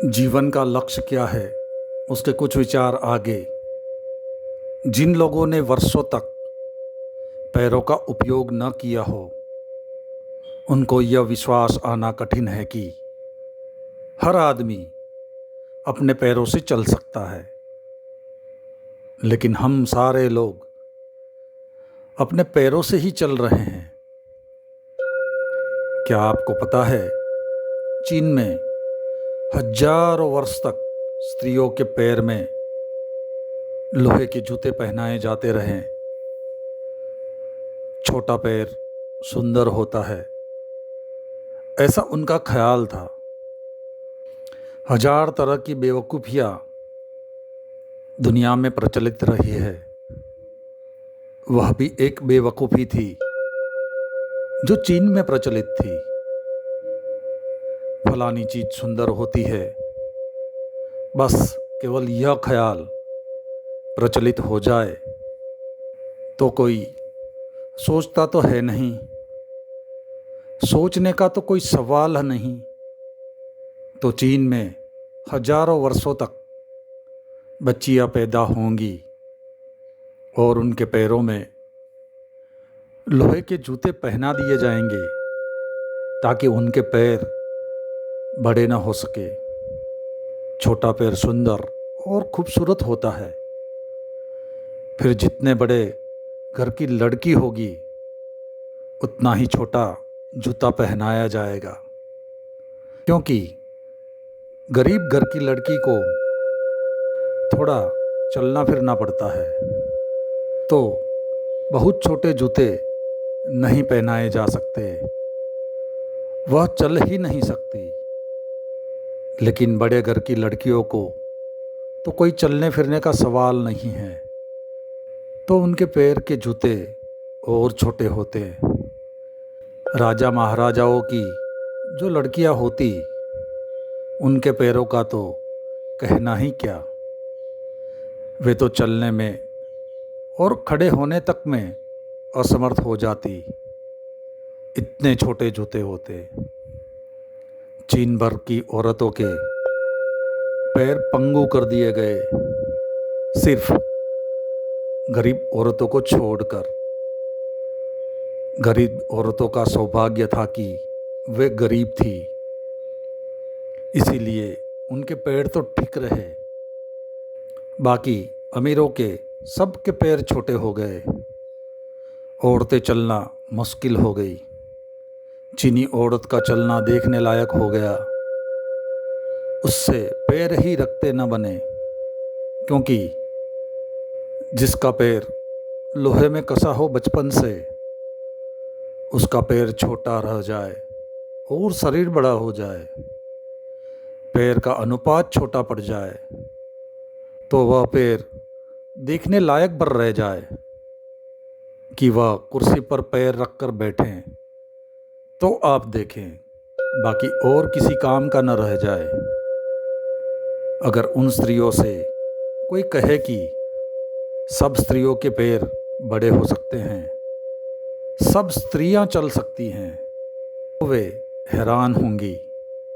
जीवन का लक्ष्य क्या है, उसके कुछ विचार आगे। जिन लोगों ने वर्षों तक पैरों का उपयोग न किया हो, उनको यह विश्वास आना कठिन है कि हर आदमी अपने पैरों से चल सकता है। लेकिन हम सारे लोग अपने पैरों से ही चल रहे हैं। क्या आपको पता है, चीन में हजारों वर्ष तक स्त्रियों के पैर में लोहे के जूते पहनाए जाते रहे। छोटा पैर सुंदर होता है, ऐसा उनका ख्याल था। हजार तरह की बेवकूफ़ियाँ दुनिया में प्रचलित रही है। वह भी एक बेवकूफ़ी थी जो चीन में प्रचलित थी। फलानी चीज़ सुंदर होती है, बस केवल यह ख्याल प्रचलित हो जाए तो कोई सोचता तो है नहीं, सोचने का तो कोई सवाल नहीं। तो चीन में हजारों वर्षों तक बच्चियां पैदा होंगी और उनके पैरों में लोहे के जूते पहना दिए जाएंगे ताकि उनके पैर बड़े ना हो सके। छोटा पैर सुंदर और खूबसूरत होता है। फिर जितने बड़े घर की लड़की होगी, उतना ही छोटा जूता पहनाया जाएगा, क्योंकि गरीब घर की लड़की को थोड़ा चलना फिरना पड़ता है, तो बहुत छोटे जूते नहीं पहनाए जा सकते। वह चल ही नहीं सकती। लेकिन बड़े घर की लड़कियों को तो कोई चलने फिरने का सवाल नहीं है, तो उनके पैर के जूते और छोटे होते। राजा महाराजाओं की जो लड़कियां होती, उनके पैरों का तो कहना ही क्या। वे तो चलने में और खड़े होने तक में असमर्थ हो जाती, इतने छोटे जूते होते। चीन भर की औरतों के पैर पंगु कर दिए गए, सिर्फ गरीब औरतों को छोड़कर। गरीब औरतों का सौभाग्य था कि वे गरीब थी, इसीलिए उनके पैर तो ठीक रहे। बाकी अमीरों के सबके पैर छोटे हो गए, औरतें चलना मुश्किल हो गई। चीनी औरत का चलना देखने लायक हो गया। उससे पैर ही रखते न बने, क्योंकि जिसका पैर लोहे में कसा हो बचपन से, उसका पैर छोटा रह जाए और शरीर बड़ा हो जाए, पैर का अनुपात छोटा पड़ जाए, तो वह पैर देखने लायक बर रह जाए कि वह कुर्सी पर पैर रखकर बैठें तो आप देखें, बाकी और किसी काम का न रह जाए। अगर उन स्त्रियों से कोई कहे कि सब स्त्रियों के पैर बड़े हो सकते हैं, सब स्त्रियां चल सकती हैं, तो वे हैरान होंगी।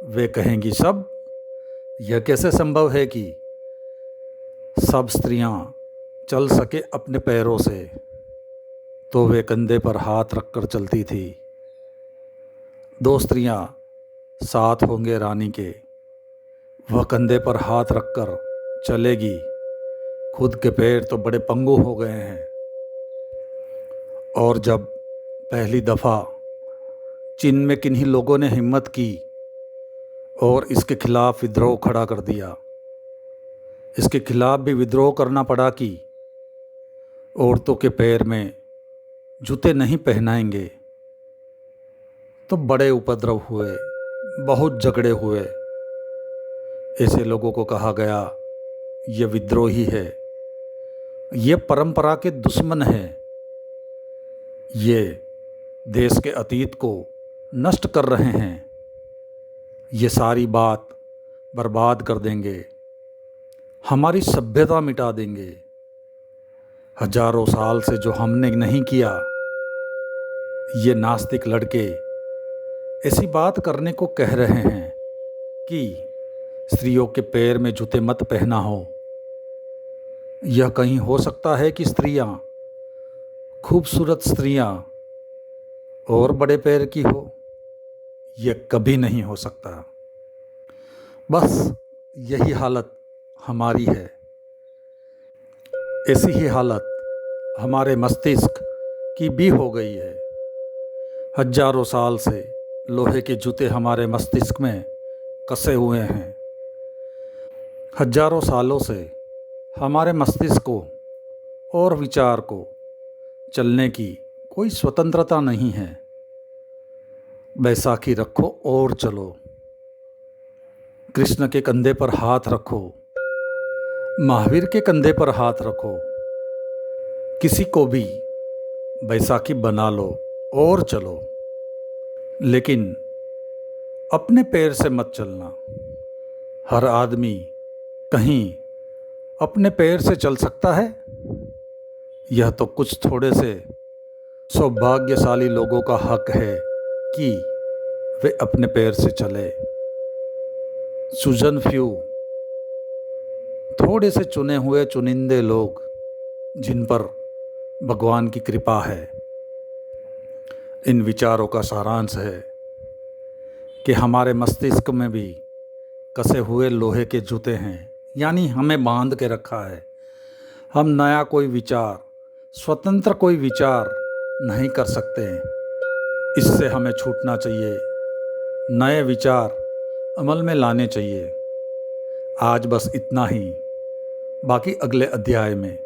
वे कहेंगी, सब? यह कैसे संभव है कि सब स्त्रियां चल सके अपने पैरों से? तो वे कंधे पर हाथ रखकर चलती थी। दो स्त्रियां साथ होंगे रानी के, वह कंधे पर हाथ रखकर चलेगी। खुद के पैर तो बड़े पंगु हो गए हैं। और जब पहली दफ़ा चीन में किन्हीं लोगों ने हिम्मत की और इसके खिलाफ विद्रोह खड़ा कर दिया, इसके खिलाफ भी विद्रोह करना पड़ा कि औरतों के पैर में जूते नहीं पहनाएंगे, तो बड़े उपद्रव हुए, बहुत झगड़े हुए। ऐसे लोगों को कहा गया, ये विद्रोही है, ये परंपरा के दुश्मन है, ये देश के अतीत को नष्ट कर रहे हैं, ये सारी बात बर्बाद कर देंगे, हमारी सभ्यता मिटा देंगे। हजारों साल से जो हमने नहीं किया, ये नास्तिक लड़के ऐसी बात करने को कह रहे हैं कि स्त्रियों के पैर में जूते मत पहना हो। यह कहीं हो सकता है कि स्त्रियां, खूबसूरत स्त्रियां और बड़े पैर की हो? यह कभी नहीं हो सकता। बस यही हालत हमारी है। ऐसी ही हालत हमारे मस्तिष्क की भी हो गई है। हजारों साल से लोहे के जूते हमारे मस्तिष्क में कसे हुए हैं। हजारों सालों से हमारे मस्तिष्क को और विचार को चलने की कोई स्वतंत्रता नहीं है। बैसाखी रखो और चलो। कृष्ण के कंधे पर हाथ रखो, महावीर के कंधे पर हाथ रखो। किसी को भी बैसाखी बना लो और चलो, लेकिन अपने पैर से मत चलना। हर आदमी कहीं अपने पैर से चल सकता है? यह तो कुछ थोड़े से सौभाग्यशाली लोगों का हक है कि वे अपने पैर से चले। सुजन फ्यू, थोड़े से चुने हुए चुनिंदे लोग जिन पर भगवान की कृपा है। इन विचारों का सारांश है कि हमारे मस्तिष्क में भी कसे हुए लोहे के जूते हैं, यानी हमें बांध के रखा है। हम नया कोई विचार, स्वतंत्र कोई विचार नहीं कर सकते हैं। इससे हमें छूटना चाहिए, नए विचार अमल में लाने चाहिए। आज बस इतना ही, बाकी अगले अध्याय में।